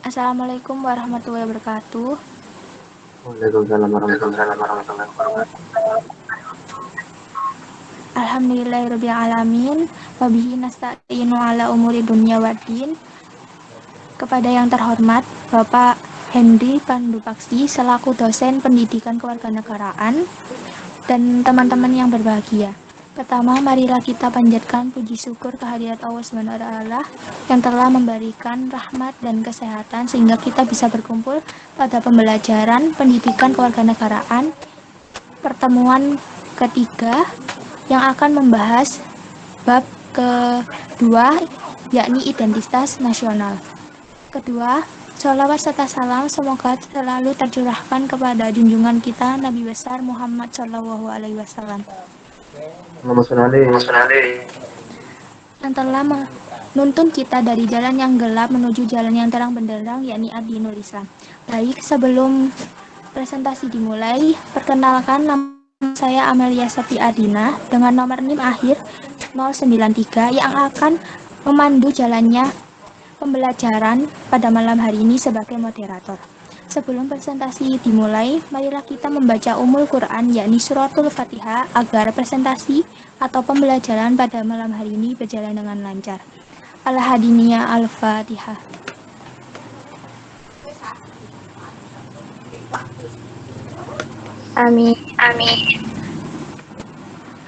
Assalamualaikum warahmatullahi wabarakatuh. Waalaikumsalam warahmatullahi Waalaikumsalam wabarakatuh. warahmatullahi wabarakatuh. Alhamdulillahirabbil alamin. Wabihi nasta'inu ala umuri dunya waddin. Kepada yang terhormat Bapak Hendy Pandupaksi selaku dosen pendidikan kewarganegaraan dan teman-teman yang berbahagia. Pertama, marilah kita panjatkan puji syukur kehadirat Allah SWT yang telah memberikan rahmat dan kesehatan sehingga kita bisa berkumpul pada pembelajaran pendidikan kewarganegaraan pertemuan ketiga yang akan membahas bab kedua yakni identitas nasional. Kedua, sholawat serta salam semoga selalu tercurahkan kepada junjungan kita Nabi besar Muhammad Shallallahu Alaihi Wasallam yang telah menuntun kita dari jalan yang gelap menuju jalan yang terang benderang yakni ad-dinul Islam. Baik, sebelum presentasi dimulai, perkenalkan nama saya Amelia Septi Adina dengan nomor NIM akhir 093 yang akan memandu jalannya pembelajaran pada malam hari ini sebagai moderator. Sebelum presentasi dimulai, marilah kita membaca Ummul Quran yakni suratul Fatihah agar presentasi atau pembelajaran pada malam hari ini berjalan dengan lancar. Al-Hadiniyah Al-Fatihah. Amin.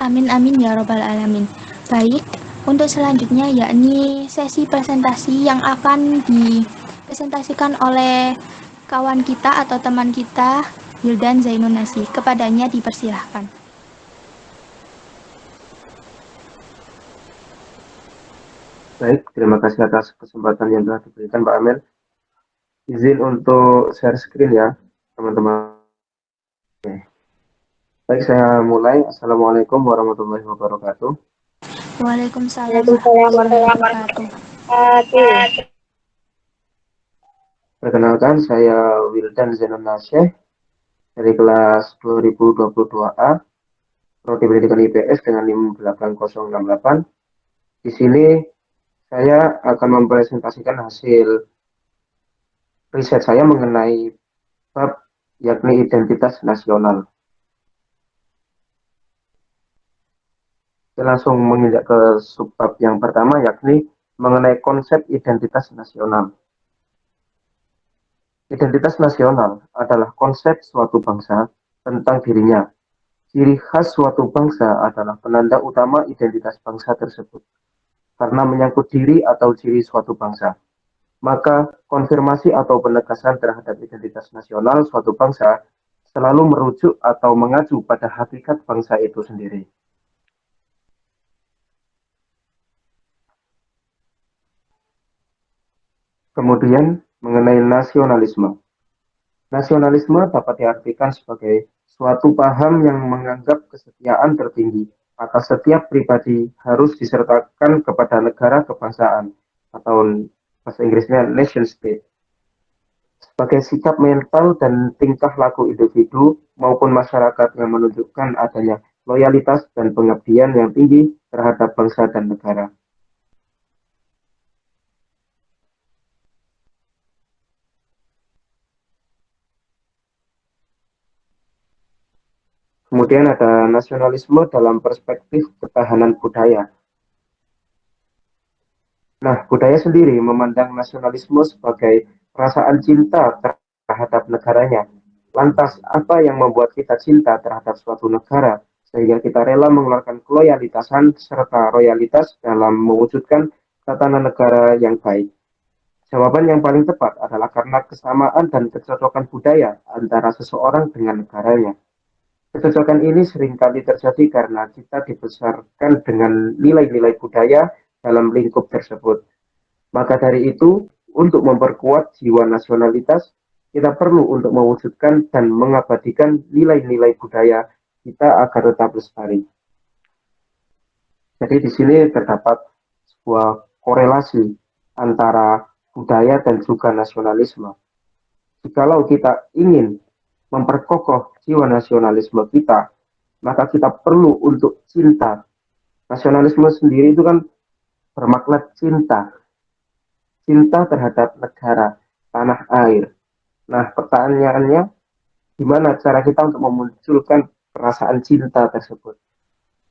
Amin amin ya robbal alamin. Baik, untuk selanjutnya yakni sesi presentasi yang akan dipresentasikan oleh kawan kita atau teman kita Wildan Zainun Nasi. Kepadanya dipersilahkan. Baik, terima kasih atas kesempatan yang telah diberikan Pak Amel. Izin untuk share screen ya, teman-teman. Baik, saya mulai. Assalamualaikum warahmatullahi wabarakatuh. Waalaikumsalam Waalaikumsalam warahmatullahi warahmatullahi wabarakatuh. wabarakatuh. Perkenalkan, saya Wildan Zainun Nasyeh dari kelas 2022A, Prodi Pendidikan IPS dengan NIM 8068. Di sini saya akan mempresentasikan hasil riset saya mengenai bab yakni identitas nasional. Kita langsung menginjak ke subbab yang pertama yakni mengenai konsep identitas nasional. Identitas nasional adalah konsep suatu bangsa tentang dirinya. Ciri khas suatu bangsa adalah penanda utama identitas bangsa tersebut. Karena menyangkut diri atau ciri suatu bangsa, maka konfirmasi atau penegasan terhadap identitas nasional suatu bangsa selalu merujuk atau mengacu pada hakikat bangsa itu sendiri. Kemudian mengenai nasionalisme. Nasionalisme dapat diartikan sebagai suatu paham yang menganggap kesetiaan tertinggi atas setiap pribadi harus disertakan kepada negara kebangsaan atau bahasa Inggrisnya nation state sebagai sikap mental dan tingkah laku individu maupun masyarakat yang menunjukkan adanya loyalitas dan pengabdian yang tinggi terhadap bangsa dan negara. Kemudian ada nasionalisme dalam perspektif ketahanan budaya. Nah, budaya sendiri memandang nasionalisme sebagai perasaan cinta terhadap negaranya. Lantas, apa yang membuat kita cinta terhadap suatu negara sehingga kita rela mengeluarkan keloyalitasan serta royalitas dalam mewujudkan tatanan negara yang baik? Jawaban yang paling tepat adalah karena kesamaan dan kecocokan budaya antara seseorang dengan negaranya. Kecocokan ini seringkali terjadi karena kita dibesarkan dengan nilai-nilai budaya dalam lingkup tersebut. Maka dari itu, untuk memperkuat jiwa nasionalitas, kita perlu untuk mewujudkan dan mengabadikan nilai-nilai budaya kita agar tetap lestari. Jadi di sini terdapat sebuah korelasi antara budaya dan juga nasionalisme. Jikalau kita ingin memperkokoh jiwa nasionalisme kita, maka kita perlu untuk cinta. Nasionalisme sendiri itu kan bermakna cinta, cinta terhadap negara, tanah air. Nah, pertanyaannya, gimana cara kita untuk memunculkan perasaan cinta tersebut?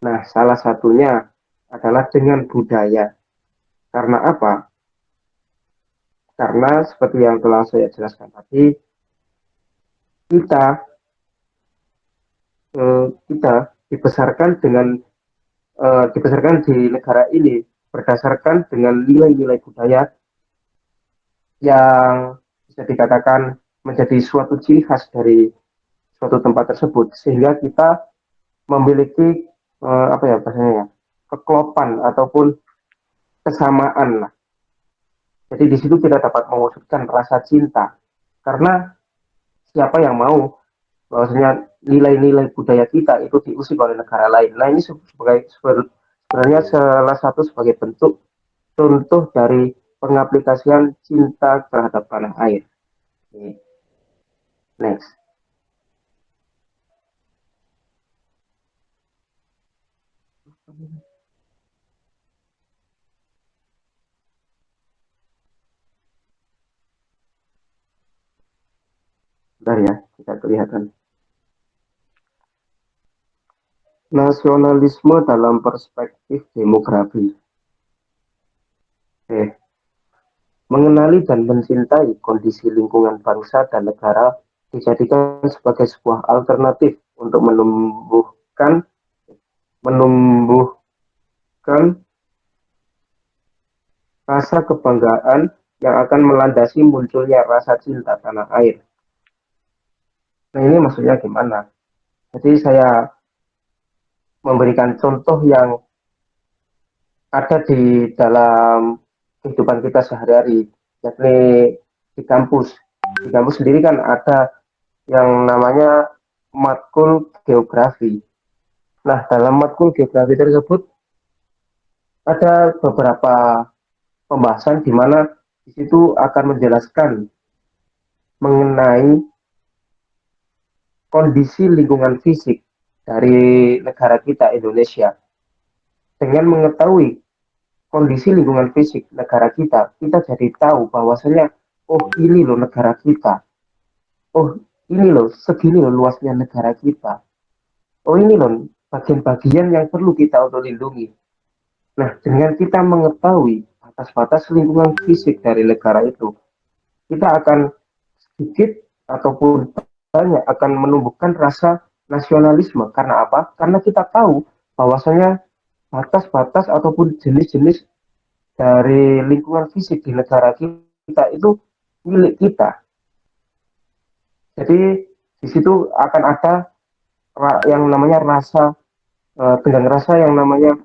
Nah, salah satunya adalah dengan budaya. Karena apa? Karena seperti yang telah saya jelaskan tadi, kita kita dibesarkan di negara ini berdasarkan dengan nilai-nilai budaya yang bisa dikatakan menjadi suatu ciri khas dari suatu tempat tersebut, sehingga kita memiliki apa ya bahasanya ya, keklopan ataupun kesamaan lah. Jadi di situ kita dapat mewujudkan rasa cinta, karena siapa yang mau bahwasanya nilai-nilai budaya kita itu diusik oleh negara lain. Nah, ini sebenarnya salah satu sebagai bentuk contoh dari pengaplikasian cinta terhadap tanah air. Next. Bentar ya, tidak kelihatan. Nasionalisme dalam perspektif demografi. Mengenali dan mencintai kondisi lingkungan bangsa dan negara dijadikan sebagai sebuah alternatif untuk menumbuhkan rasa kebanggaan yang akan melandasi munculnya rasa cinta tanah air. Nah, ini maksudnya gimana? Jadi saya memberikan contoh yang ada di dalam kehidupan kita sehari-hari, yakni di kampus. Di kampus sendiri kan ada yang namanya matkul geografi. Nah, dalam matkul geografi tersebut ada beberapa pembahasan di mana di situ akan menjelaskan mengenai kondisi lingkungan fisik dari negara kita Indonesia. Dengan mengetahui kondisi lingkungan fisik negara kita, kita jadi tahu bahwasanya oh ini loh negara kita, oh ini loh segini loh luasnya negara kita, oh ini loh bagian-bagian yang perlu kita untuk lindungi. Nah, dengan kita mengetahui batas-batas lingkungan fisik dari negara itu, kita akan sedikit ataupun banyak akan menumbuhkan rasa nasionalisme. Karena apa? Karena kita tahu bahwasanya batas-batas ataupun jenis-jenis dari lingkungan fisik di negara kita itu milik kita. Jadi di situ akan ada yang namanya rasa tenggang rasa yang namanya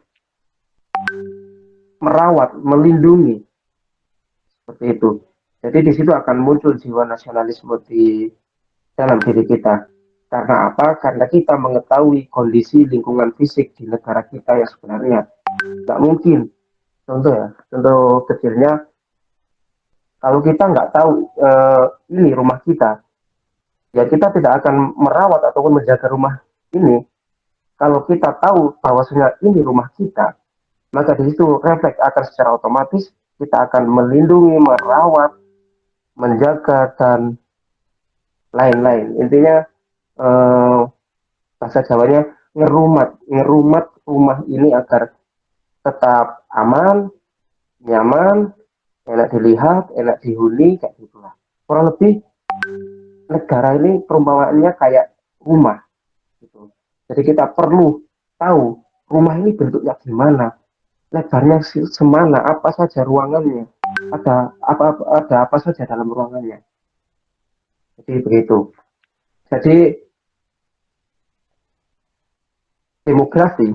merawat, melindungi, seperti itu. Jadi di situ akan muncul jiwa nasionalisme di dalam diri kita. Karena apa? Karena kita mengetahui kondisi lingkungan fisik di negara kita yang sebenarnya. Nggak mungkin. Contoh ya, contoh kecilnya, kalau kita nggak tahu ini rumah kita, ya kita tidak akan merawat ataupun menjaga rumah ini. Kalau kita tahu bahwasanya ini rumah kita, maka di situ refleks akan secara otomatis kita akan melindungi, merawat, menjaga dan lain-lain. Intinya bahasa Jawanya ngerumat rumah ini agar tetap aman, nyaman, enak dilihat, enak dihuni, kayak gitulah. Kurang lebih negara ini perumpamaannya kayak rumah gitu. Jadi kita perlu tahu rumah ini bentuknya gimana, lebarnya semana, apa saja ruangannya, ada apa saja dalam ruangannya. Jadi begitu. Jadi demografi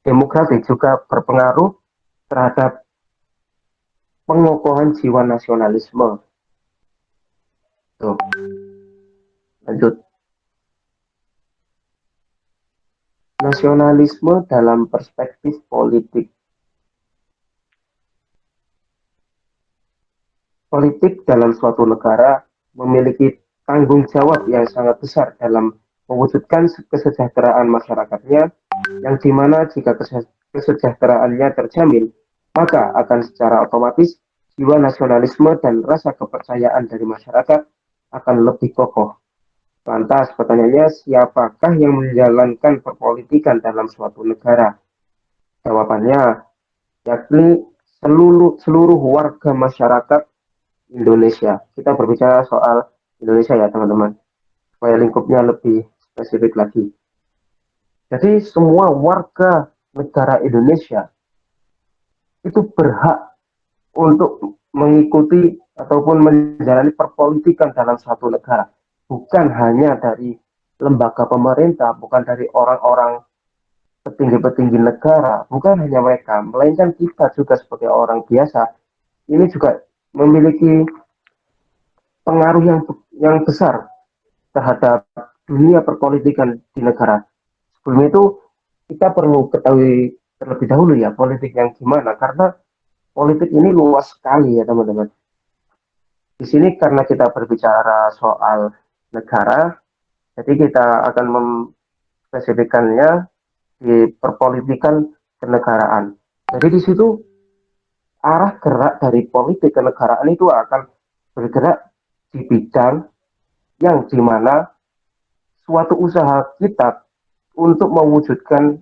demografi juga berpengaruh terhadap pengokohan jiwa nasionalisme. Tuh, lanjut. Nasionalisme dalam perspektif politik. Politik dalam suatu negara memiliki tanggung jawab yang sangat besar dalam mewujudkan kesejahteraan masyarakatnya, yang dimana jika kesejahteraannya terjamin, maka akan secara otomatis jiwa nasionalisme dan rasa kepercayaan dari masyarakat akan lebih kokoh. Lantas pertanyaannya, siapakah yang menjalankan perpolitikan dalam suatu negara? Jawabannya, yakni seluruh warga masyarakat Indonesia. Kita berbicara soal Indonesia ya teman-teman, supaya lingkupnya lebih spesifik lagi. Jadi semua warga negara Indonesia itu berhak untuk mengikuti ataupun menjalani perpolitikan dalam suatu negara. Bukan hanya dari lembaga pemerintah, bukan dari orang-orang petinggi-petinggi negara, bukan hanya mereka, melainkan kita juga sebagai orang biasa, ini juga memiliki pengaruh yang besar terhadap dunia perpolitikan di negara. Sebelum itu kita perlu ketahui terlebih dahulu ya politik yang gimana, karena politik ini luas sekali ya teman-teman. Di sini karena kita berbicara soal negara, jadi kita akan memspesifikannya di perpolitikan kenegaraan. Jadi di situ arah gerak dari politik kenegaraan itu akan bergerak di bidang yang dimana suatu usaha kita untuk mewujudkan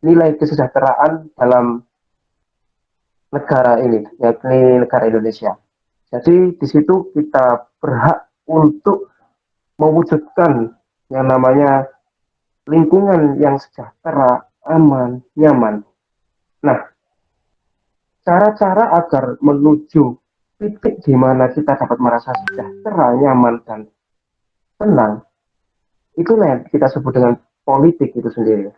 nilai kesejahteraan dalam negara ini, yakni negara Indonesia. Jadi di situ kita berhak untuk mewujudkan yang namanya lingkungan yang sejahtera, aman, nyaman. Nah, cara-cara agar menuju titik di mana kita dapat merasa sejahtera, nyaman, dan tenang, itulah yang kita sebut dengan politik itu sendiri.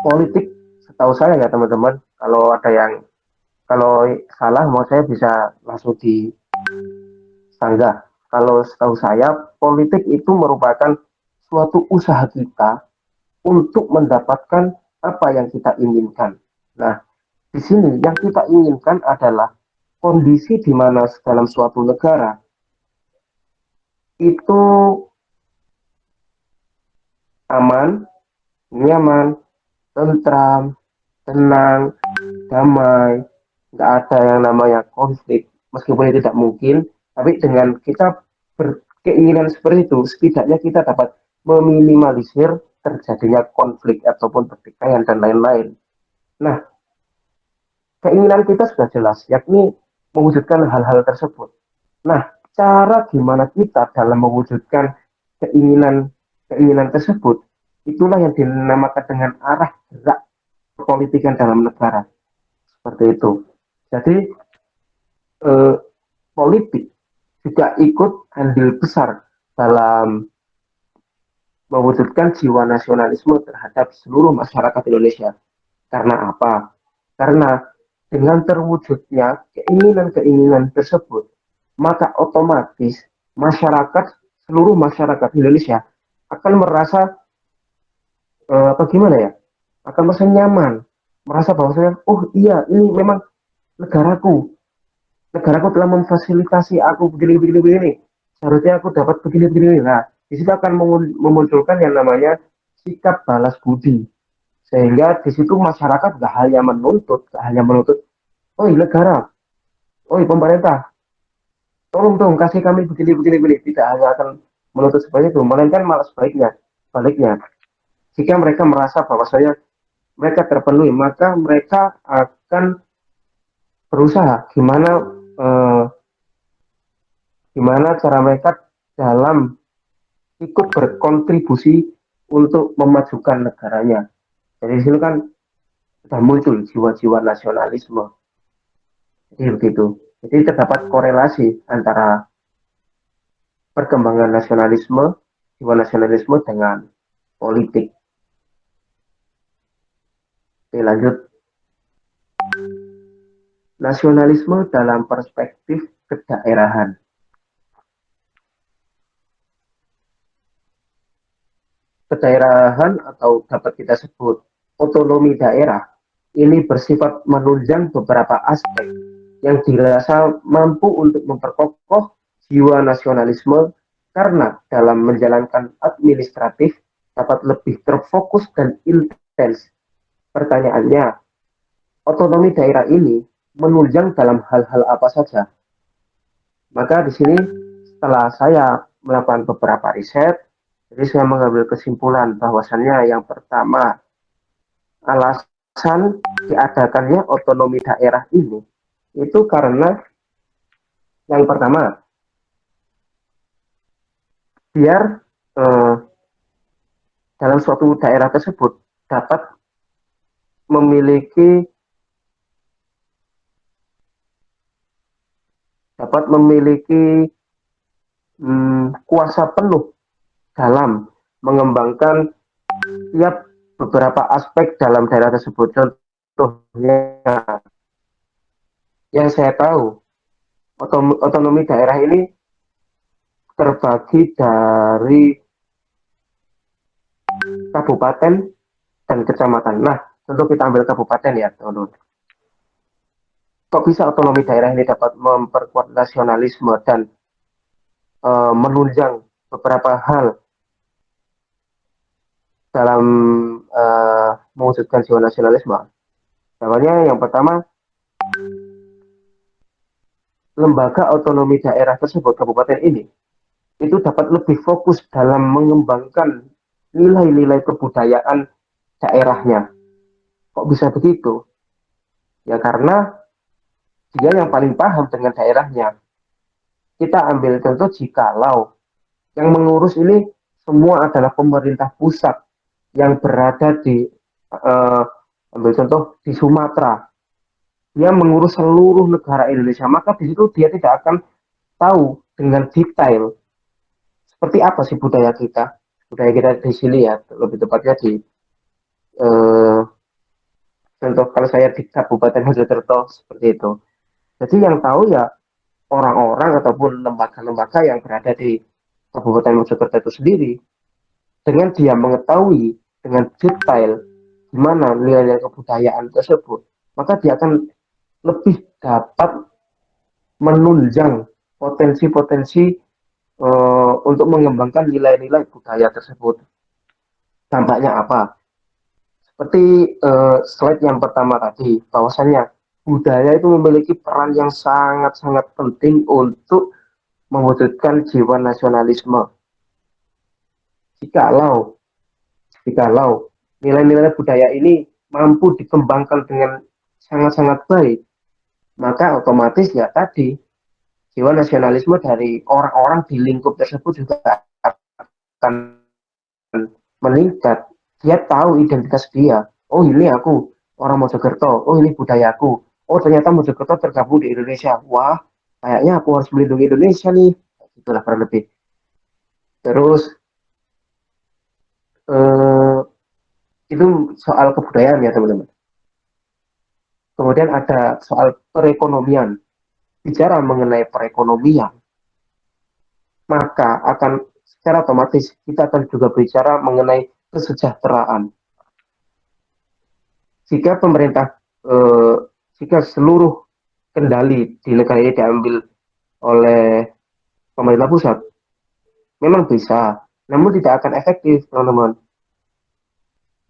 Politik, setahu saya ya teman-teman, kalau salah mau saya bisa langsung disanggah. Kalau setahu saya, politik itu merupakan suatu usaha kita untuk mendapatkan apa yang kita inginkan. Nah, di sini yang kita inginkan adalah kondisi di mana dalam suatu negara itu aman, nyaman, tentram, tenang, damai, nggak ada yang namanya konflik, meskipun itu tidak mungkin, tapi dengan kita berkeinginan seperti itu, setidaknya kita dapat meminimalisir terjadinya konflik ataupun pertikaian dan lain-lain. Nah, keinginan kita sudah jelas, yakni mewujudkan hal-hal tersebut. Nah, cara gimana kita dalam mewujudkan keinginan keinginan tersebut, itulah yang dinamakan dengan arah gerak perpolitikan dalam negara. Seperti itu. Jadi politik juga ikut andil besar dalam mewujudkan jiwa nasionalisme terhadap seluruh masyarakat Indonesia. Karena apa? Karena dengan terwujudnya keinginan-keinginan tersebut, maka otomatis seluruh masyarakat Indonesia akan merasa bagaimana ya? Akan merasa nyaman, merasa bahwasanya, oh iya, ini memang negaraku. Negaraku telah memfasilitasi aku begini. Seharusnya aku dapat begini. Nah, di situ akan memunculkan yang namanya sikap balas budi. Sehingga di situ masyarakat gak hanya menuntut, oh negara, oh pemerintah, tolong dong kasih kami begini. Tidak hanya akan menuntut seperti itu, melainkan malah baliknya. Jika mereka merasa bahwa mereka terpenuhi, maka mereka akan berusaha gimana cara mereka dalam ikut berkontribusi untuk memajukan negaranya. Jadi di sini kan sudah muncul jiwa-jiwa nasionalisme. Jadi begitu. Jadi terdapat korelasi antara perkembangan nasionalisme, jiwa nasionalisme dengan politik. Oke, lanjut. Nasionalisme dalam perspektif kedaerahan. Kedaerahan atau dapat kita sebut otonomi daerah ini bersifat menunjang beberapa aspek yang dirasa mampu untuk memperkokoh jiwa nasionalisme karena dalam menjalankan administratif dapat lebih terfokus dan intens. Pertanyaannya, otonomi daerah ini menunjang dalam hal-hal apa saja. Maka di sini setelah saya melakukan beberapa riset, jadi saya mengambil kesimpulan bahwasannya yang pertama, alasan diadakannya otonomi daerah ini itu karena yang pertama, biar eh, dalam suatu daerah tersebut dapat memiliki dapat memiliki kuasa penuh dalam mengembangkan tiap beberapa aspek dalam daerah tersebut. Contohnya yang saya tahu, otonomi daerah ini terbagi dari kabupaten dan kecamatan. Nah, contoh kita ambil kabupaten ya, teman-teman. Kok bisa otonomi daerah ini dapat memperkuat nasionalisme dan menunjang beberapa hal dalam mewujudkan jiwa nasionalisme? Namanya yang pertama, lembaga otonomi daerah tersebut, kabupaten ini, itu dapat lebih fokus dalam mengembangkan nilai-nilai kebudayaan daerahnya. Kok bisa begitu? Ya karena dia yang paling paham dengan daerahnya. Kita ambil contoh jikalau yang mengurus ini semua adalah pemerintah pusat yang berada di ambil contoh di Sumatera. Dia mengurus seluruh negara Indonesia, maka di situ dia tidak akan tahu dengan detail seperti apa sih budaya kita di sini ya, lebih tepatnya di eh, contoh kalau saya di Kabupaten Mojokerto seperti itu. Jadi yang tahu ya orang-orang ataupun lembaga-lembaga yang berada di Kabupaten Mojokerto itu sendiri. Dengan dia mengetahui dengan detail gimana nilai-nilai kebudayaan tersebut, maka dia akan lebih dapat menunjang potensi-potensi untuk mengembangkan nilai-nilai budaya tersebut. Dampaknya apa? Seperti slide yang pertama tadi, bahwasannya budaya itu memiliki peran yang sangat-sangat penting untuk mewujudkan jiwa nasionalisme. Jikalau jikalau nilai-nilai budaya ini mampu dikembangkan dengan sangat-sangat baik, maka otomatis ya tadi jiwa nasionalisme dari orang-orang di lingkup tersebut juga akan meningkat. Dia tahu identitas dia. Oh ini aku orang Mojokerto. Oh ini budayaku. Oh ternyata Mojokerto tergabung di Indonesia. Wah, kayaknya aku harus melindungi Indonesia nih. Itulah kurang lebih. Terus eh, itu soal kebudayaan ya teman-teman. Kemudian ada soal perekonomian. Bicara mengenai perekonomian, maka akan secara otomatis kita akan juga bicara mengenai kesejahteraan. Jika pemerintah, jika seluruh kendali di negara ini diambil oleh pemerintah pusat, memang bisa, namun tidak akan efektif, teman-teman.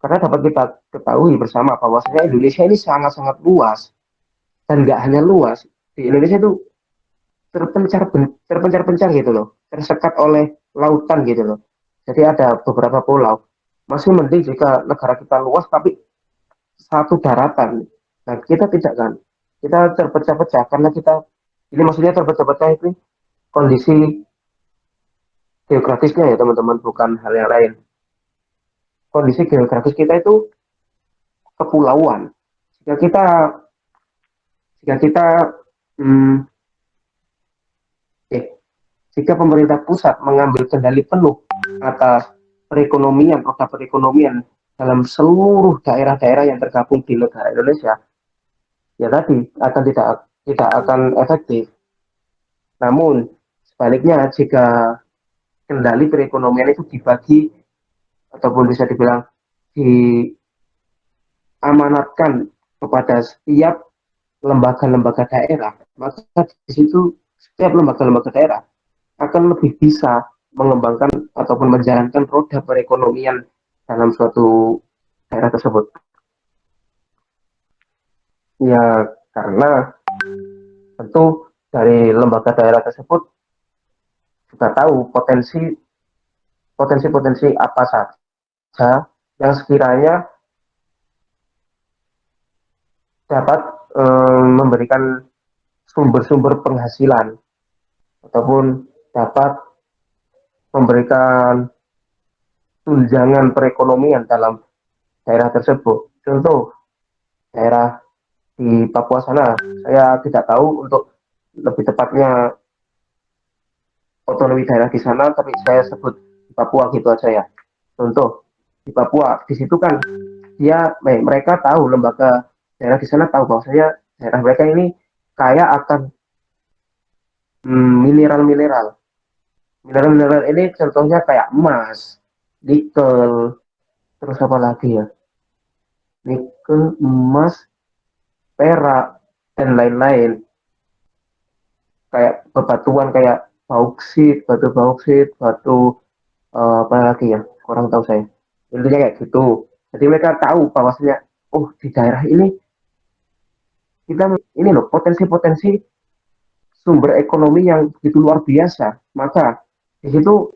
Karena dapat kita ketahui bersama bahwasanya Indonesia ini sangat-sangat luas, dan nggak hanya luas, di Indonesia itu terpencar-pencar gitu loh, tersekat oleh lautan gitu loh. Jadi ada beberapa pulau. Masih mending jika negara kita luas tapi satu daratan. Nah, kita tidak kan. Kita terpecah-pecah karena kita ini maksudnya terpecah-pecah itu kondisi geografisnya ya teman-teman, bukan hal yang lain. Kondisi geografis kita itu kepulauan. Jika kita jika kita hmm, eh, jika pemerintah pusat mengambil kendali penuh atas perekonomian, roda perekonomian dalam seluruh daerah-daerah yang tergabung di negara Indonesia, ya tadi akan tidak akan efektif. Namun sebaliknya jika kendali perekonomian itu dibagi ataupun bisa dibilang diamanatkan kepada setiap lembaga-lembaga daerah, maka di situ setiap lembaga-lembaga daerah akan lebih bisa mengembangkan ataupun menjalankan roda perekonomian dalam suatu daerah tersebut. Ya, karena tentu dari lembaga daerah tersebut juga tahu potensi apa saja yang sekiranya dapat memberikan sumber-sumber penghasilan ataupun dapat memberikan tunjangan perekonomian dalam daerah tersebut. Contoh daerah di Papua sana, saya tidak tahu untuk lebih tepatnya otonomi daerah di sana, tapi saya sebut di Papua gitu aja ya. Contoh di Papua, di situ kan mereka tahu lembaga daerah di sana tahu bahwasanya daerah mereka ini kaya akan mineral-mineral. Mineral-mineral ini contohnya kayak emas, nikel, terus apa lagi ya? Nikel, emas, perak, dan lain-lain. Kayak bebatuan kayak bauksit, batu apa lagi ya? Kurang tahu saya. Intinya kayak gitu. Jadi mereka tahu bahwasanya oh di daerah ini kita ini loh potensi-potensi sumber ekonomi yang begitu luar biasa. Maka di situ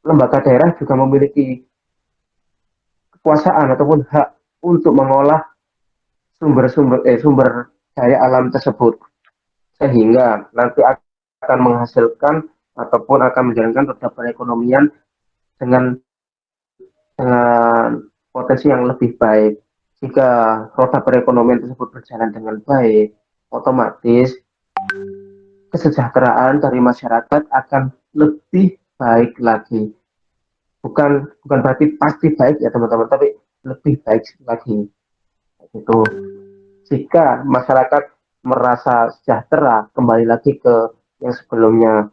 lembaga daerah juga memiliki kekuasaan ataupun hak untuk mengolah sumber daya alam tersebut sehingga nanti akan menghasilkan ataupun akan menjalankan roda perekonomian dengan dengan potensi yang lebih baik. Jika roda perekonomian tersebut berjalan dengan baik, otomatis kesejahteraan dari masyarakat akan lebih baik lagi. Bukan berarti pasti baik ya teman-teman, tapi lebih baik lagi. Itu jika masyarakat merasa sejahtera kembali lagi ke yang sebelumnya,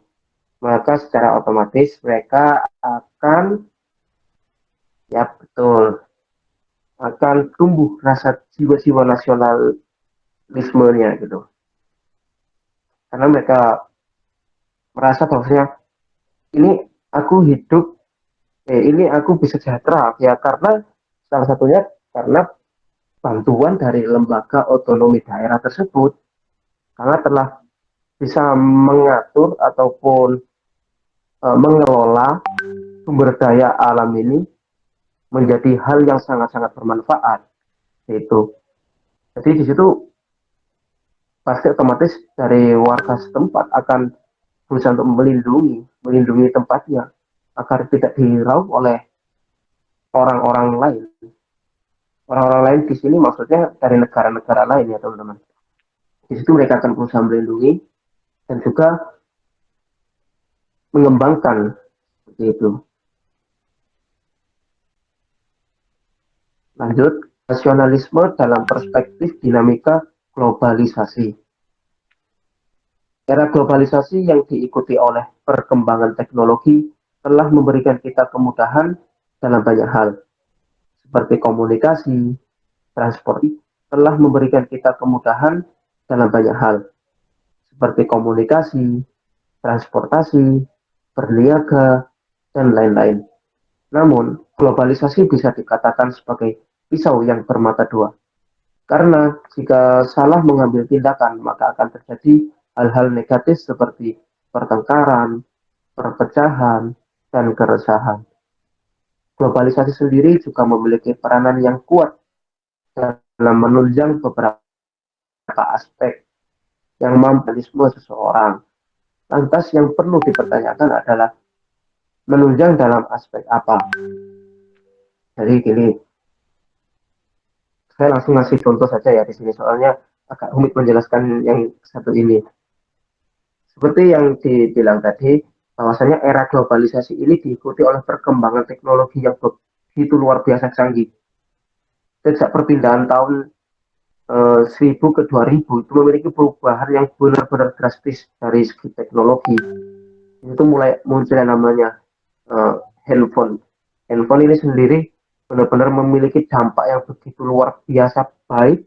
maka secara otomatis mereka akan ya betul akan tumbuh rasa jiwa-jiwa nasionalismenya gitu. Karena mereka merasa bahwasanya ini aku hidup, ini aku bisa sejahtera ya karena salah satunya karena bantuan dari lembaga otonomi daerah tersebut karena telah bisa mengatur ataupun mengelola sumber daya alam ini menjadi hal yang sangat-sangat bermanfaat itu. Jadi di situ pasti otomatis dari warga setempat akan berusaha untuk melindungi tempatnya agar tidak diraup oleh orang-orang lain. Orang-orang lain di sini maksudnya dari negara-negara lain ya teman-teman. Di situ mereka akan berusaha melindungi dan juga mengembangkan seperti itu. Lanjut, nasionalisme dalam perspektif dinamika globalisasi. Era globalisasi yang diikuti oleh perkembangan teknologi telah memberikan kita kemudahan dalam banyak hal, seperti komunikasi, transportasi, telah memberikan kita kemudahan dalam banyak hal, seperti komunikasi, transportasi, berniaga, dan lain-lain. Namun, globalisasi bisa dikatakan sebagai pisau yang bermata dua. Karena jika salah mengambil tindakan, maka akan terjadi hal-hal negatif seperti pertengkaran, perpecahan, dan keresahan. Globalisasi sendiri juga memiliki peranan yang kuat dalam menunjang beberapa aspek yang memperoleh seseorang. Lantas yang perlu dipertanyakan adalah menunjang dalam aspek apa? Jadi gini, saya langsung ngasih contoh saja ya di sini soalnya agak rumit menjelaskan yang satu ini. Seperti yang dibilang tadi, bahwasanya era globalisasi ini diikuti oleh perkembangan teknologi yang begitu luar biasa canggih. Sejak perpindahan tahun 1000 ke 2000 itu memiliki perubahan yang benar-benar drastis dari segi teknologi. Itu mulai muncul yang namanya handphone. Handphone ini sendiri benar-benar memiliki dampak yang begitu luar biasa baik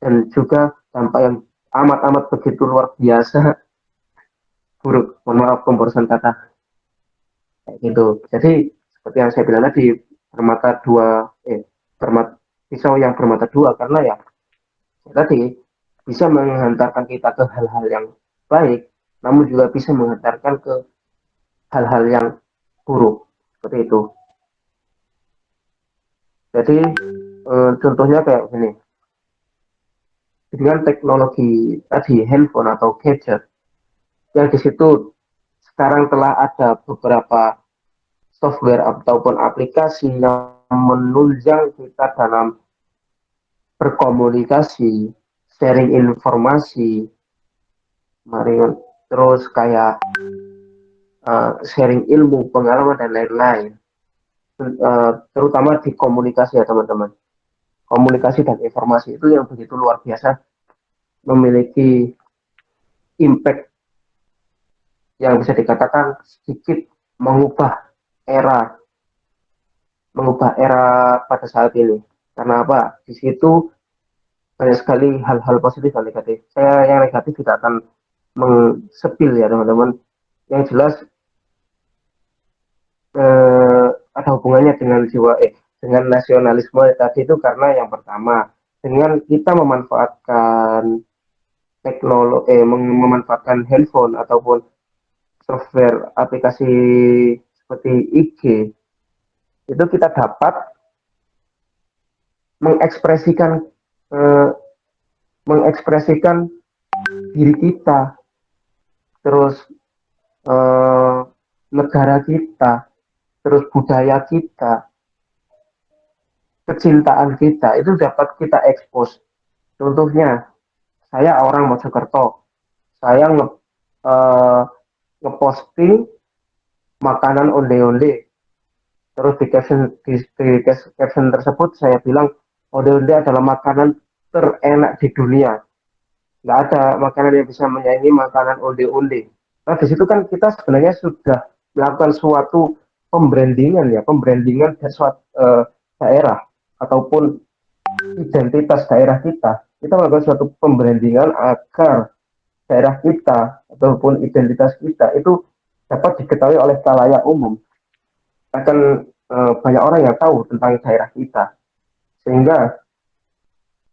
dan juga dampak yang amat-amat begitu luar biasa buruk. Mohon maaf pemborosan kata kayak gitu. Jadi seperti yang saya bilang tadi bermata dua pisau yang bermata dua karena ya tadi bisa menghantarkan kita ke hal-hal yang baik, namun juga bisa menghantarkan ke hal-hal yang buruk seperti itu. Jadi contohnya kayak gini, dengan teknologi tadi handphone atau gadget yang di situ sekarang telah ada beberapa software ataupun aplikasi yang menunjang kita dalam berkomunikasi, sharing informasi, terus kayak sharing ilmu, pengalaman dan lain-lain. Terutama di komunikasi ya teman-teman. Komunikasi dan informasi itu yang begitu luar biasa, memiliki impact yang bisa dikatakan sedikit mengubah era mengubah era pada saat ini. Karena apa? Di situ banyak sekali hal-hal positif dan negatif. Saya yang negatif tidak akan mengsepil ya teman-teman. Yang jelas ada hubungannya dengan dengan nasionalisme tadi itu karena yang pertama dengan kita memanfaatkan memanfaatkan handphone ataupun software aplikasi seperti IG itu kita dapat mengekspresikan eh, mengekspresikan diri kita, terus eh, negara kita, terus budaya kita, kecintaan kita itu dapat kita ekspos. Contohnya, saya orang Mojokerto, saya ngeposting makanan onde-onde, terus di caption tersebut saya bilang onde-onde adalah makanan terenak di dunia. Nggak ada makanan yang bisa menyaingi makanan onde-onde. Nah, di situ kan kita sebenarnya sudah melakukan suatu pembrandingan dari suatu daerah ataupun identitas daerah kita. Kita melakukan suatu pembrandingan agar daerah kita ataupun identitas kita itu dapat diketahui oleh khalayak umum. Akan banyak orang yang tahu tentang daerah kita. Sehingga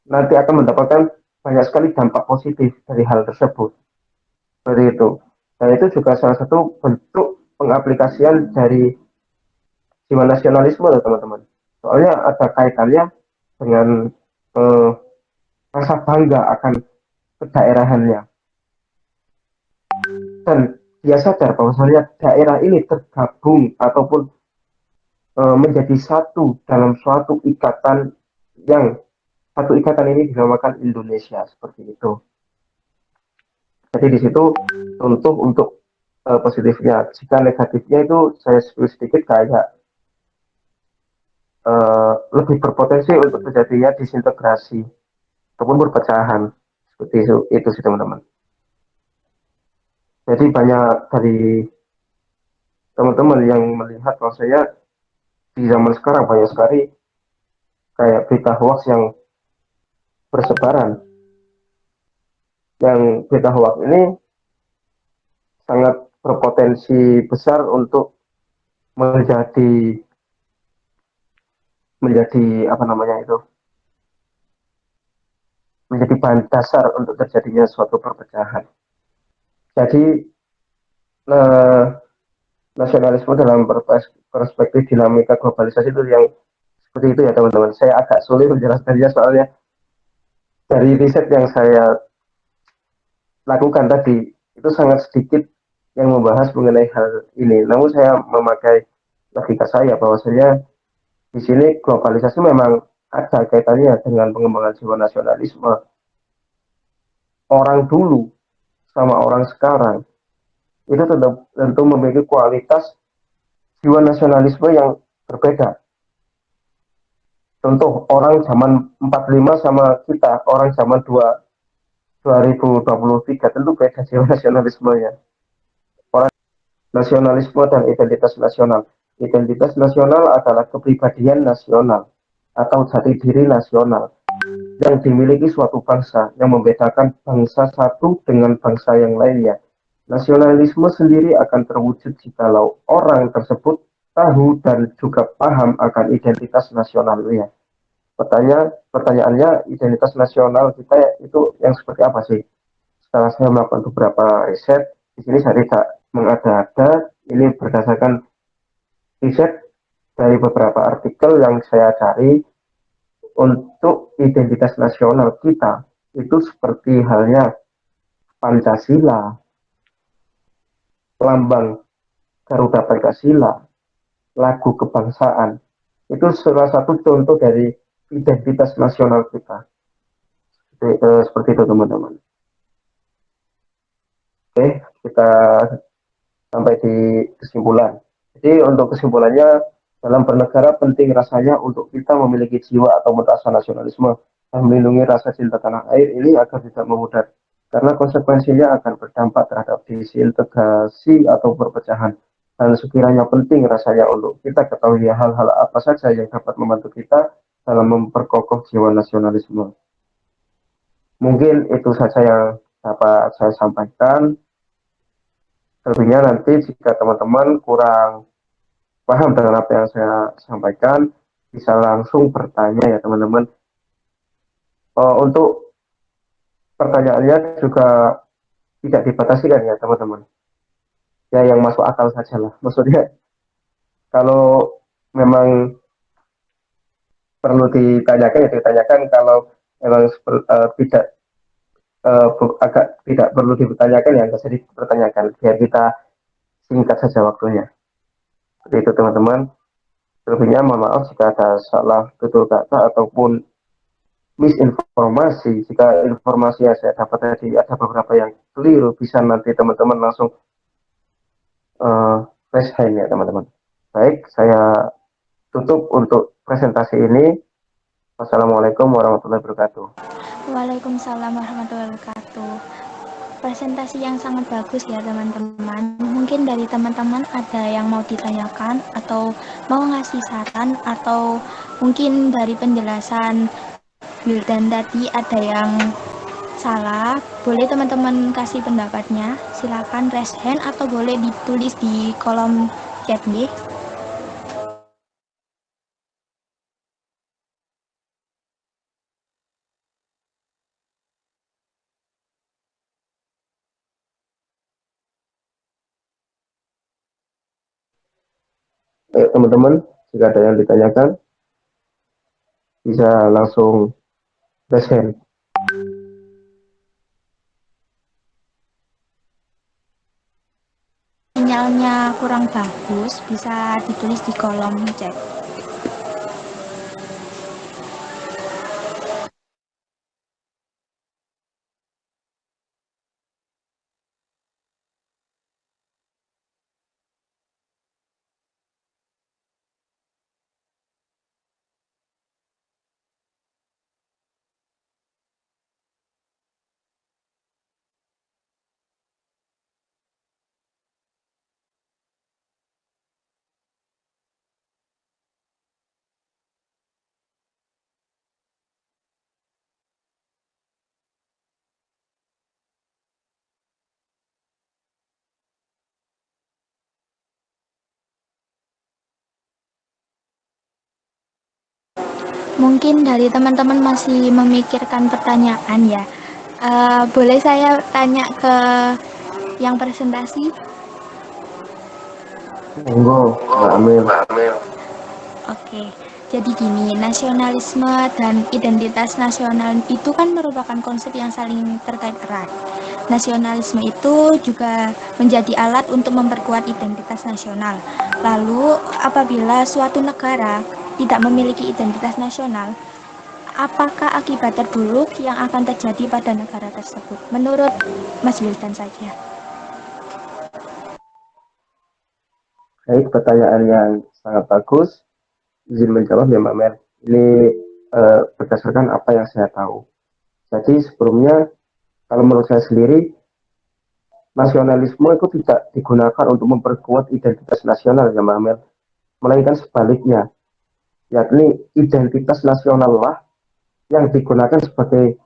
nanti akan mendapatkan banyak sekali dampak positif dari hal tersebut. Seperti itu. Dan itu juga salah satu bentuk pengaplikasian dari jiwa nasionalisme loh teman-teman. Soalnya ada kaitannya dengan eh, rasa bangga akan kedaerahannya. Dan dia sadar bahwasanya daerah ini tergabung ataupun menjadi satu dalam suatu ikatan yang satu ikatan ini dinamakan Indonesia seperti itu. Jadi di situ contoh untuk positifnya. Jika negatifnya itu saya sedikit kayak lebih berpotensi untuk terjadinya disintegrasi ataupun perpecahan seperti itu sih teman-teman. Jadi banyak dari teman-teman yang melihat kalau saya di zaman sekarang banyak sekali kayak berita hoax yang bersebaran. Yang berita hoax ini sangat berpotensi besar untuk menjadi apa namanya itu, menjadi bahan dasar untuk terjadinya suatu perpecahan. Jadi eh, nasionalisme dalam perspektif dinamika globalisasi itu yang seperti itu ya teman-teman. Saya agak sulit menjelaskannya soalnya dari riset yang saya lakukan tadi itu sangat sedikit yang membahas mengenai hal ini. Namun saya memakai logika saya bahwasanya di sini globalisasi memang ada kaitannya dengan pengembangan jiwa nasionalisme. Orang dulu sama orang sekarang itu tentu memiliki kualitas jiwa nasionalisme yang berbeda. Contoh orang zaman 45 sama kita, orang zaman 2023 tentu beda jiwa nasionalismenya. Orang nasionalisme dan identitas nasional. Identitas nasional adalah kepribadian nasional atau jati diri nasional yang dimiliki suatu bangsa yang membedakan bangsa satu dengan bangsa yang lainnya. Nasionalisme sendiri akan terwujud jikalau orang tersebut tahu dan juga paham akan identitas nasionalnya. Pertanyaannya, identitas nasional kita itu yang seperti apa sih? Setelah saya melakukan beberapa riset, di sini saya tidak mengada-ada, ini berdasarkan riset dari beberapa artikel yang saya cari. Untuk identitas nasional kita itu seperti halnya Pancasila, lambang Garuda Pancasila, lagu kebangsaan. Itu salah satu contoh dari identitas nasional kita. Seperti itu teman-teman. Oke, kita sampai di kesimpulan. Jadi untuk kesimpulannya, dalam bernegara penting rasanya untuk kita memiliki jiwa atau rasa nasionalisme dan melindungi rasa cinta tanah air ini agar tidak memudar. Karena konsekuensinya akan berdampak terhadap disintegrasi atau perpecahan. Dan sekiranya penting rasanya untuk kita ketahui hal-hal apa saja yang dapat membantu kita dalam memperkokoh jiwa nasionalisme. Mungkin itu saja yang dapat saya sampaikan. Tentunya nanti jika teman-teman kurang paham dengan apa yang saya sampaikan, bisa langsung bertanya ya teman-teman. Untuk pertanyaannya juga tidak dibatasi kan ya teman-teman. Ya yang masuk akal saja lah. Maksudnya kalau memang perlu ditanyakan ya ditanyakan, kalau memang tidak agak tidak perlu dipertanyakan ya nggak usah dipertanyakan, biar kita singkat saja waktunya. Seperti itu teman-teman. Selebihnya mohon maaf jika ada salah tutur kata ataupun misinformasi. Jika informasi yang saya dapat tadi ada beberapa yang keliru, bisa nanti teman-teman langsung raise hand ya teman-teman. Baik, saya tutup untuk presentasi ini. Wassalamualaikum warahmatullahi wabarakatuh. Waalaikumsalam warahmatullahi wabarakatuh. Presentasi yang sangat bagus ya teman-teman. Mungkin dari teman-teman ada yang mau ditanyakan atau mau ngasih saran, atau mungkin dari penjelasan Wildan tadi ada yang salah, boleh teman-teman kasih pendapatnya. Silakan raise hand atau boleh ditulis di kolom chat nih. Baik teman-teman, jika ada yang ditanyakan bisa langsung raise hand. Sinyalnya kurang bagus, bisa ditulis di kolom chat. Mungkin dari teman-teman masih memikirkan pertanyaan ya. Boleh saya tanya ke yang presentasi? Monggo, Mbak Amel. Oke, jadi gini, nasionalisme dan identitas nasional itu kan merupakan konsep yang saling terkait erat. Nasionalisme itu juga menjadi alat untuk memperkuat identitas nasional. Lalu, apabila suatu negara tidak memiliki identitas nasional, apakah akibat terburuk yang akan terjadi pada negara tersebut? Menurut Mas Wildan saja. Baik, pertanyaan yang sangat bagus. Izin menjawab ya Mbak Mel. Ini berdasarkan apa yang saya tahu. Jadi sebelumnya, kalau menurut saya sendiri, nasionalisme itu tidak digunakan untuk memperkuat identitas nasional ya Mbak Mel. Melainkan sebaliknya, yakni identitas nasional lah yang digunakan sebagai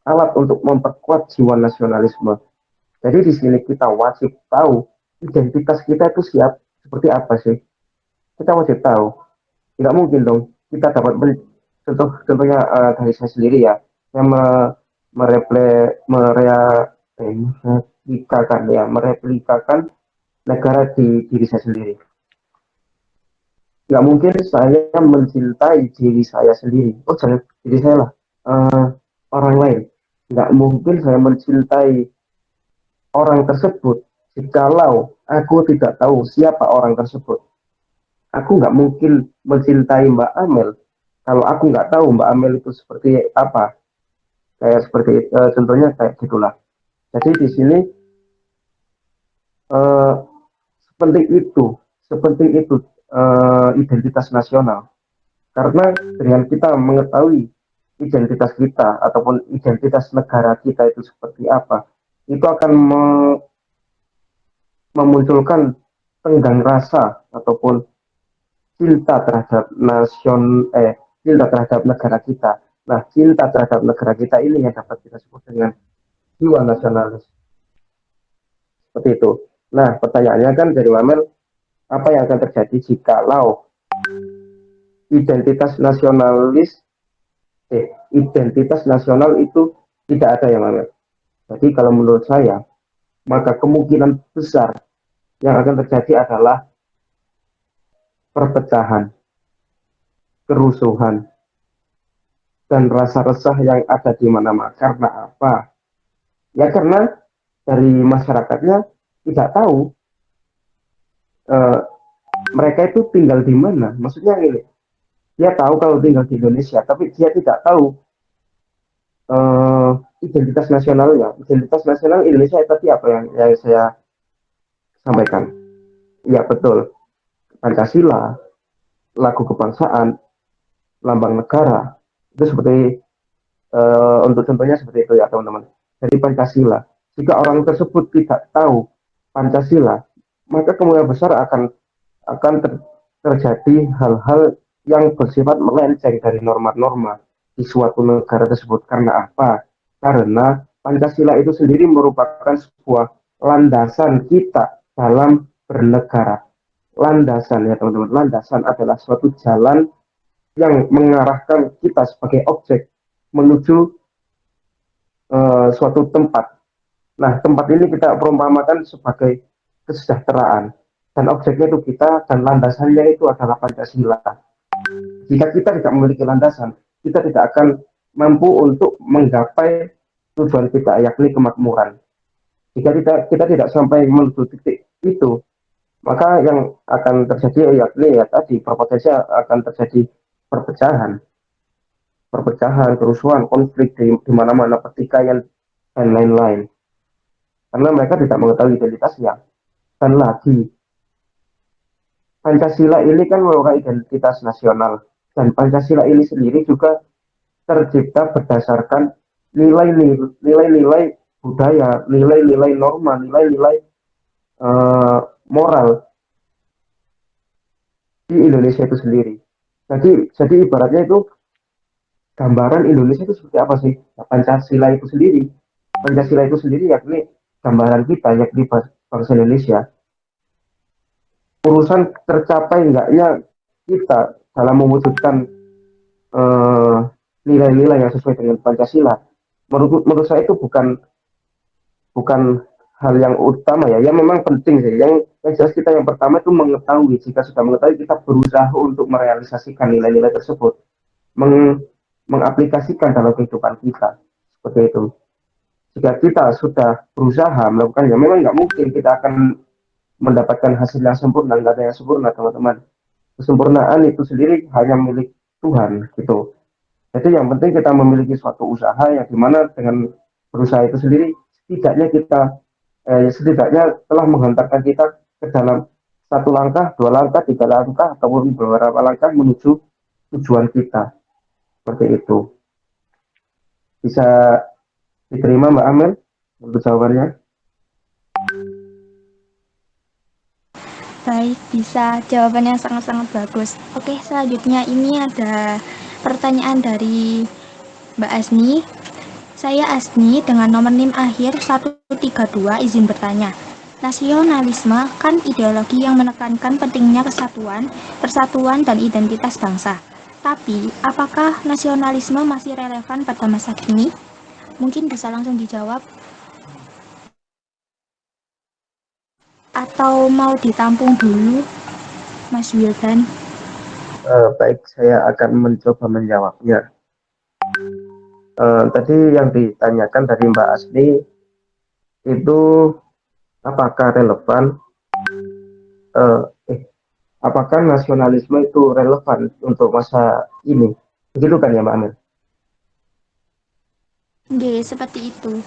alat untuk memperkuat jiwa nasionalisme. Jadi di sini kita wajib tahu identitas kita itu seperti apa sih. Kita wajib tahu. Tidak mungkin dong kita dapat contohnya dari saya sendiri ya, saya mereplikakan negara di diri saya sendiri. Nggak mungkin saya mencintai diri saya sendiri. Oh, jangan diri saya lah. Eh, Orang lain. Nggak mungkin saya mencintai orang tersebut jikalau aku tidak tahu siapa orang tersebut. Aku nggak mungkin mencintai Mbak Amel kalau aku nggak tahu Mbak Amel itu seperti apa. Kayak seperti contohnya kayak gitulah. Jadi di sini eh, seperti itu, seperti itu identitas nasional. Karena dengan kita mengetahui identitas kita ataupun identitas negara kita itu seperti apa, itu akan memunculkan tenggang rasa ataupun cinta terhadap cinta terhadap negara kita. Nah, cinta terhadap negara kita ini yang dapat kita sebut dengan jiwa nasionalis. Seperti itu. Nah, pertanyaannya kan dari Wamel, apa yang akan terjadi jikalau identitas nasionalis identitas nasional itu tidak ada yang Wamel? Jadi kalau menurut saya, maka kemungkinan besar yang akan terjadi adalah perpecahan, kerusuhan, dan rasa resah yang ada di mana-mana. Karena apa? Ya karena dari masyarakatnya tidak tahu eh, mereka itu tinggal di mana. Maksudnya ini, dia tahu kalau tinggal di Indonesia, tapi dia tidak tahu eh, identitas nasionalnya. Identitas nasional Indonesia tadi apa yang saya sampaikan? Ya betul, Pancasila, lagu kebangsaan, lambang negara. Itu seperti untuk contohnya seperti itu ya teman-teman. Jadi Pancasila, jika orang tersebut tidak tahu Pancasila, maka kemungkinan besar akan terjadi hal-hal yang bersifat melenceng dari norma-norma di suatu negara tersebut. Karena apa? Karena Pancasila itu sendiri merupakan sebuah landasan kita dalam bernegara. Landasan ya teman-teman, landasan adalah suatu jalan yang mengarahkan kita sebagai objek menuju suatu tempat. Nah, tempat ini kita perumpamakan sebagai kesejahteraan dan objeknya itu kita dan landasannya itu adalah Pancasila. Jika kita tidak memiliki landasan, kita tidak akan mampu untuk menggapai tujuan kita yakni kemakmuran. Jika kita tidak sampai menuju titik itu, maka yang akan terjadi yakni ya tadi berpotensi akan terjadi perpecahan, kerusuhan, konflik di mana-mana, pertikaian dan lain-lain. Karena mereka tidak mengetahui identitasnya. Dan lagi, Pancasila ini kan merupakan identitas nasional. Dan Pancasila ini sendiri juga tercipta berdasarkan nilai-nilai budaya, nilai-nilai norma, nilai-nilai moral di Indonesia itu sendiri. Jadi ibaratnya itu gambaran Indonesia itu seperti apa sih? Nah, Pancasila itu sendiri yakni gambaran kita, yakni bangsa Indonesia. Urusan tercapai enggaknya kita dalam mewujudkan nilai-nilai yang sesuai dengan Pancasila, menurut saya itu bukan hal yang utama ya. Yang memang penting sih. Yang jelas kita yang pertama itu mengetahui. Jika sudah mengetahui, kita berusaha untuk merealisasikan nilai-nilai tersebut, mengaplikasikan dalam kehidupan kita seperti itu. Jika kita sudah berusaha melakukannya, memang nggak mungkin kita akan mendapatkan hasil yang sempurna, nggak ada yang sempurna teman-teman. Kesempurnaan itu sendiri hanya milik Tuhan gitu. Jadi yang penting kita memiliki suatu usaha yang dimana dengan berusaha itu sendiri setidaknya telah menghantarkan kita ke dalam satu langkah, dua langkah, tiga langkah, ataupun beberapa langkah menuju tujuan kita. Seperti itu. Bisa diterima Mbak Amel untuk jawabannya? Baik, bisa. Jawabannya sangat-sangat bagus. Oke, selanjutnya ini ada pertanyaan dari Mbak Asni. Saya Asni dengan nomor NIM akhir 132 izin bertanya. Nasionalisme kan ideologi yang menekankan pentingnya kesatuan, persatuan, dan identitas bangsa. Tapi, apakah nasionalisme masih relevan pada masa kini? Mungkin bisa langsung dijawab. Atau mau ditampung dulu, Mas Wildan? Baik, saya akan mencoba menjawabnya. Tadi yang ditanyakan dari Mbak Asli itu apakah relevan? eh, eh, Apakah nasionalisme itu relevan untuk masa ini? Begitu kan ya Mbak Amel? Nggih, seperti itu.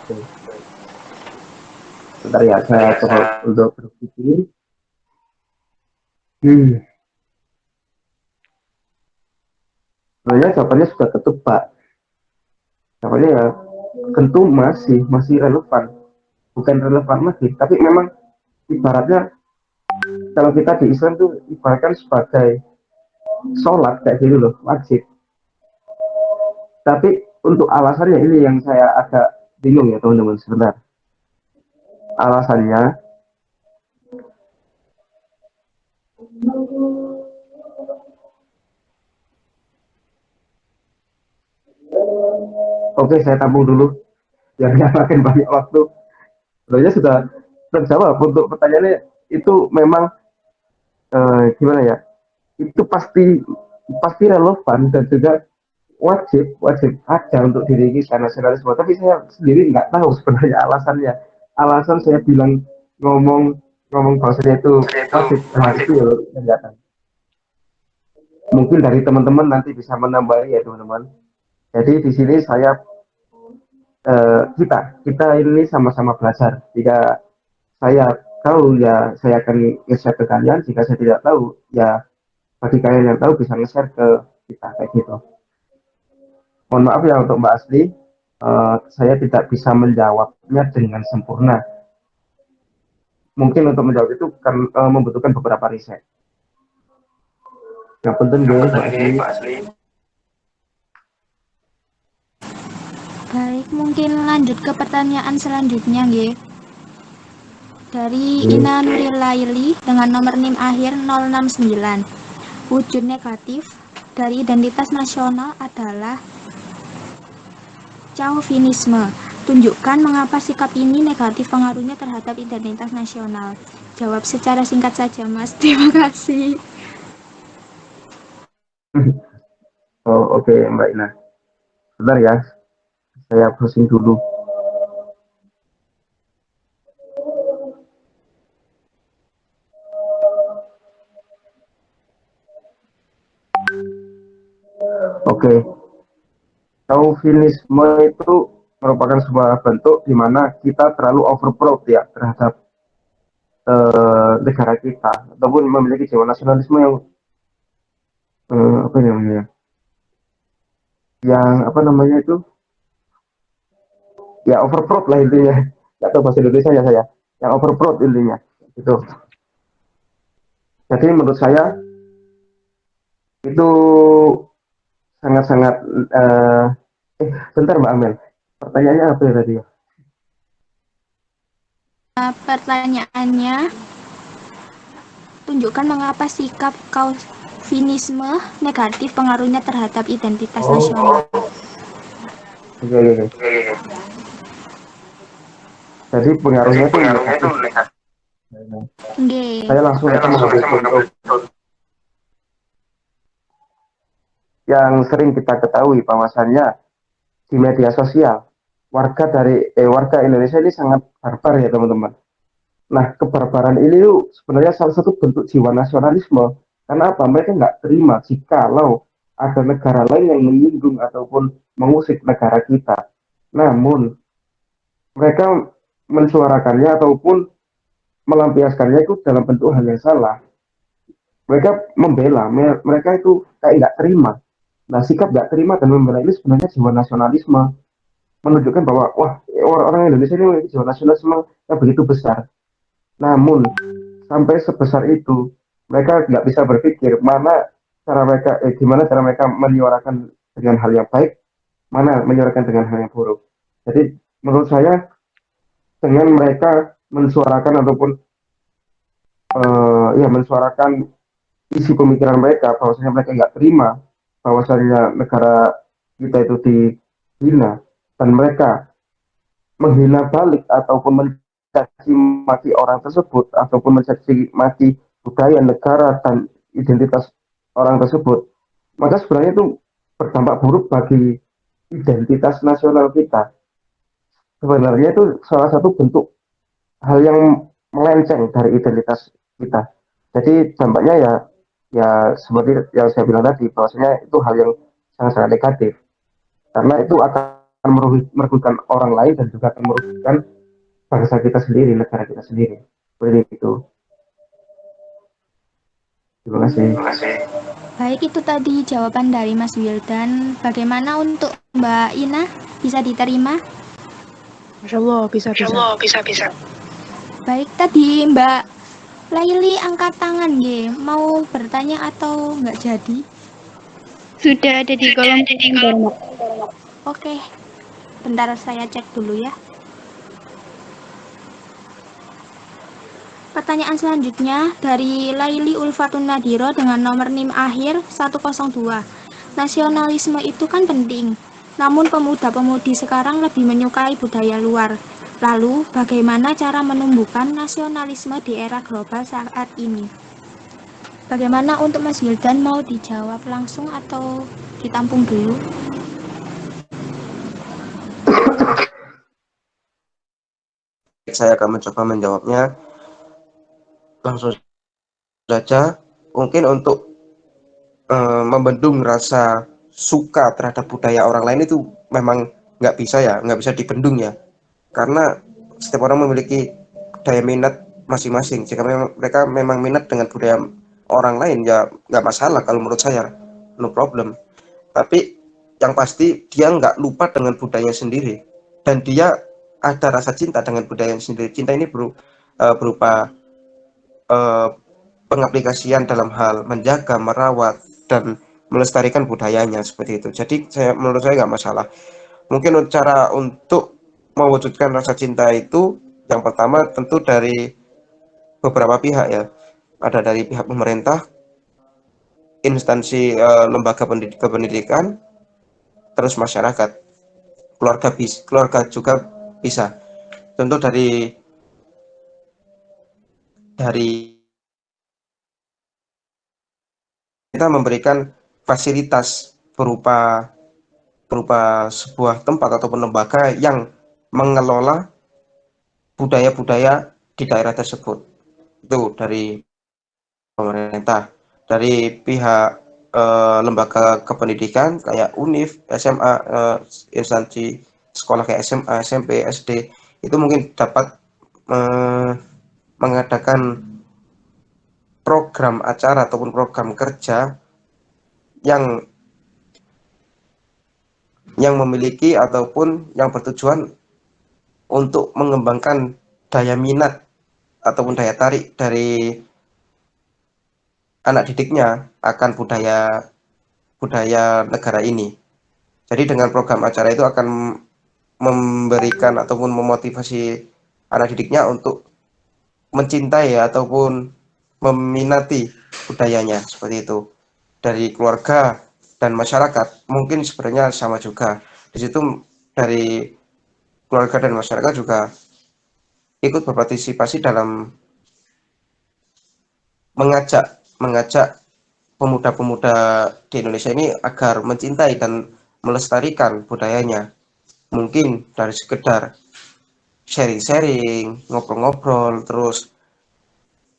Oke. Bentar ya, saya coba untuk berpikir. Hmm, Sebenarnya jawabannya sudah ketebak. Jawabannya ya tentu masih relevan. Bukan relevan lagi, tapi memang ibaratnya kalau kita di Islam tuh ibaratkan sebagai sholat kayak gitu loh, wajib. Tapi untuk alasannya ini yang saya agak bingung ya teman-teman sebentar. Alasannya, oke saya tampung dulu biar nggak makin banyak waktu. Sebenarnya sudah terjawab untuk pertanyaannya itu memang gimana ya? Itu pasti pasti relevan dan juga wajib wajib ada untuk diri kita nasionalisme. Tapi saya sendiri nggak tahu sebenarnya alasannya. Alasan saya bilang ngomong ngomong bahasanya itu wajib, nah itu ya nggak tahu. Mungkin dari teman-teman nanti bisa menambah ya teman-teman. Jadi di sini saya kita ini sama-sama belajar. Jika saya tahu ya saya akan nge-share ke kalian. Jika saya tidak tahu ya bagi kalian yang tahu bisa nge-share ke kita kayak gitu. Mohon maaf ya untuk Mbak Asli, saya tidak bisa menjawabnya dengan sempurna. Mungkin untuk menjawab itu kan membutuhkan beberapa riset. Yang penting deh Mbak Asli. Baik, mungkin lanjut ke pertanyaan selanjutnya, nggih. Dari Hmm. Ina Nurilaili dengan nomor NIM akhir 069. Wujud negatif dari identitas nasional adalah chauvinisme. Tunjukkan mengapa sikap ini negatif pengaruhnya terhadap identitas nasional. Jawab secara singkat saja, Mas. Terima kasih. Oh oke Mbak Ina. Sebentar ya, saya browsing dulu. Oke, Chauvinisme itu merupakan sebuah bentuk di mana kita terlalu overproud ya terhadap negara kita ataupun memiliki jiwa nasionalisme yang apa namanya yang apa namanya itu ya overproud lah intinya nggak tahu bahasa Indonesia ya saya yang overproud intinya itu. Jadi menurut saya itu sangat-sangat eh, bentar Mbak Amel, pertanyaannya apa ya tadi ya? Pertanyaannya, tunjukkan mengapa sikap Calvinisme negatif pengaruhnya terhadap identitas nasional. Oke, oke. Jadi pengaruhnya itu negatif. Nggih. Saya langsung aja mengambil contoh yang sering kita ketahui bahwasannya di media sosial warga Indonesia ini sangat barbar ya teman-teman. Nah kebarbaran ini tuh sebenarnya salah satu bentuk jiwa nasionalisme. Karena apa? Mereka nggak terima jikalau ada negara lain yang menyinggung ataupun mengusik negara kita. Namun mereka mensuarakannya ataupun melampiaskannya itu dalam bentuk hal yang salah. Mereka membela, mereka itu kayak nggak terima. Nah sikap nggak terima dan membela ini sebenarnya jiwa nasionalisme, menunjukkan bahwa wah orang Indonesia ini memiliki jiwa nasionalisme yang begitu besar. Namun sampai sebesar itu mereka nggak bisa berpikir gimana cara mereka menyuarakan dengan hal yang baik, mana menyuarakan dengan hal yang buruk. Jadi menurut saya dengan mereka mensuarakan ataupun ya mensuarakan isi pemikiran mereka, bahwasanya mereka nggak terima bahwasanya negara kita itu dihina, dan mereka menghina balik ataupun mencaci maki orang tersebut ataupun mencaci maki budaya negara dan identitas orang tersebut, maka sebenarnya itu berdampak buruk bagi identitas nasional kita. Sebenarnya itu salah satu bentuk hal yang melenceng dari identitas kita. Jadi dampaknya ya ya seperti yang saya bilang tadi, bahwasanya itu hal yang sangat-sangat negatif karena itu akan merugikan orang lain dan juga akan merugikan bangsa kita sendiri, negara kita sendiri. Seperti itu. Terima kasih. Baik, itu tadi jawaban dari Mas Wildan. Bagaimana untuk Mbak Ina? Bisa diterima? Masya Allah, bisa. Baik, tadi Mbak Laili angkat tangan ye. Mau bertanya atau nggak jadi? Sudah ada di kolom komentar. Oke, bentar saya cek dulu ya. Pertanyaan selanjutnya dari Laili Ulfatun Nadiro dengan nomor NIM akhir 102. Nasionalisme itu kan penting, namun pemuda-pemudi sekarang lebih menyukai budaya luar. Lalu, bagaimana cara menumbuhkan nasionalisme di era global saat ini? Bagaimana untuk Mas Wildan, mau dijawab langsung atau ditampung dulu? Saya akan mencoba menjawabnya langsung saja. Mungkin untuk membendung rasa suka terhadap budaya orang lain itu memang nggak bisa dibendung ya, karena setiap orang memiliki daya minat masing-masing. Jika mereka memang minat dengan budaya orang lain ya nggak masalah kalau menurut saya, no problem. Tapi yang pasti dia nggak lupa dengan budaya sendiri dan dia ada rasa cinta dengan budaya sendiri. Cinta ini berupa pengaplikasian dalam hal menjaga, merawat, dan melestarikan budayanya seperti itu. Jadi menurut saya nggak masalah. Mungkin cara untuk mewujudkan rasa cinta itu yang pertama tentu dari beberapa pihak ya. Ada dari pihak pemerintah, instansi lembaga pendidikan, terus masyarakat, keluarga juga bisa. Contoh dari kita memberikan fasilitas berupa sebuah tempat ataupun lembaga yang mengelola budaya-budaya di daerah tersebut. Itu dari pemerintah. Dari pihak lembaga kependidikan kayak UNIF, SMA, instansi sekolah kayak SMA, SMP, SD, itu mungkin dapat mengadakan program acara ataupun program kerja yang memiliki ataupun yang bertujuan untuk mengembangkan daya minat ataupun daya tarik dari anak didiknya akan budaya negara ini. Jadi dengan program acara itu akan memberikan ataupun memotivasi anak didiknya untuk mencintai ataupun meminati budayanya seperti itu. Dari keluarga dan masyarakat mungkin sebenarnya sama juga. Di situ dari keluarga dan masyarakat juga ikut berpartisipasi dalam mengajak pemuda-pemuda di Indonesia ini agar mencintai dan melestarikan budayanya. Mungkin dari sekedar sharing-sharing, ngobrol-ngobrol, terus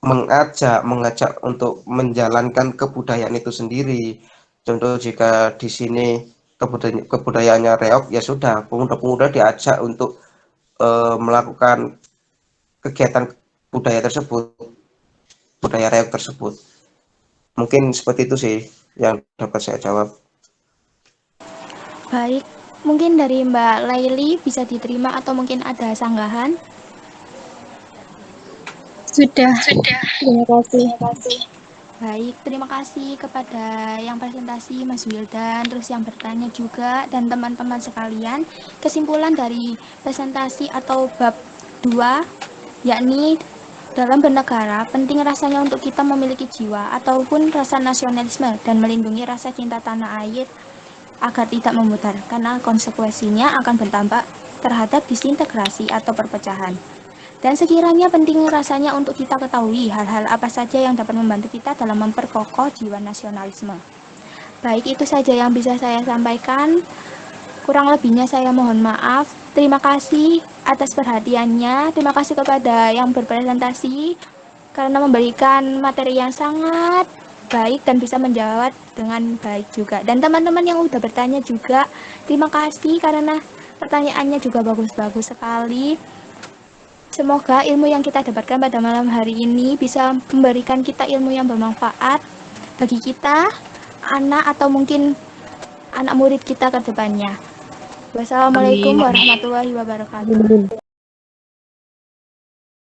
mengajak untuk menjalankan kebudayaan itu sendiri. Contoh jika di sini kebudayaannya reog, ya sudah pemuda-pemuda diajak untuk melakukan kegiatan budaya reog tersebut. Mungkin seperti itu sih yang dapat saya jawab. Baik, mungkin dari Mbak Laili bisa diterima atau mungkin ada sanggahan? Sudah. Terima kasih. Baik, terima kasih kepada yang presentasi Mas Wildan, terus yang bertanya juga, dan teman-teman sekalian. Kesimpulan dari presentasi atau bab 2, yakni Dalam bernegara, penting rasanya untuk kita memiliki jiwa ataupun rasa nasionalisme dan melindungi rasa cinta tanah air agar tidak memudar, karena konsekuensinya akan bertambah terhadap disintegrasi atau perpecahan. Dan sekiranya penting rasanya untuk kita ketahui hal-hal apa saja yang dapat membantu kita dalam memperkokoh jiwa nasionalisme. Baik, itu saja yang bisa saya sampaikan. Kurang lebihnya saya mohon maaf. Terima kasih atas perhatiannya. Terima kasih kepada yang berpresentasi karena memberikan materi yang sangat baik dan bisa menjawab dengan baik juga. Dan teman-teman yang udah bertanya juga, terima kasih karena pertanyaannya juga bagus-bagus sekali. Semoga ilmu yang kita dapatkan pada malam hari ini bisa memberikan kita ilmu yang bermanfaat bagi kita, anak atau mungkin anak murid kita ke depannya. Wassalamualaikum warahmatullahi wabarakatuh.